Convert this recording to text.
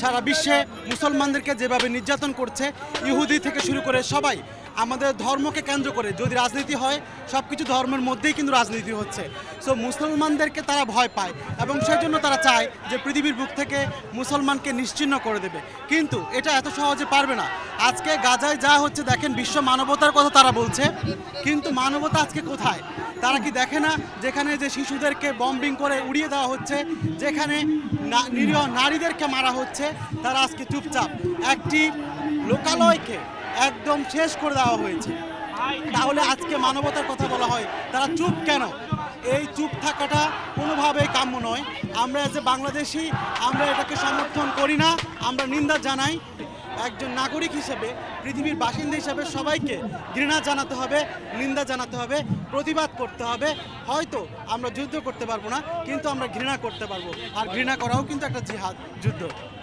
সারা বিশ্বে মুসলমানদেরকে যেভাবে নির্যাতন করছে, ইহুদি থেকে শুরু করে সবাই আমাদের ধর্মকে কেন্দ্র করে যদি রাজনীতি হয়, সব কিছু ধর্মের মধ্যেই কিন্তু রাজনীতি হচ্ছে। সো মুসলমানদেরকে তারা ভয় পায় এবং সেই জন্য তারা চায় যে পৃথিবীর বুক থেকে মুসলমানকে নিশ্চিহ্ন করে দেবে, কিন্তু এটা এত সহজে পারবে না। আজকে গাজায় যা হচ্ছে দেখেন, বিশ্ব মানবতার কথা তারা বলছে, কিন্তু মানবতা আজকে কোথায়? তারা কি দেখে না যেখানে যে শিশুদেরকে বম্বিং করে উড়িয়ে দেওয়া হচ্ছে, যেখানে নিরীহ নারীদেরকে মারা হচ্ছে, তারা আজকে চুপচাপ। একটি লোকালয়কে একদম শেষ করে দেওয়া হয়েছে, তাহলে আজকে মানবতার কথা বলা হয়, তারা চুপ কেন? এই চুপ থাকাটা কোনোভাবেই কাম্য নয়। আমরা যে বাংলাদেশি, আমরা এটাকে সমর্থন করি না, আমরা নিন্দা জানাই। একজন নাগরিক হিসেবে, পৃথিবীর বাসিন্দা হিসেবে সবাইকে ঘৃণা জানাতে হবে, নিন্দা জানাতে হবে, প্রতিবাদ করতে হবে। হয়তো আমরা যুদ্ধ করতে পারবো না, কিন্তু আমরা ঘৃণা করতে পারবো, আর ঘৃণা করাও কিন্তু একটা জিহাদ, যুদ্ধ।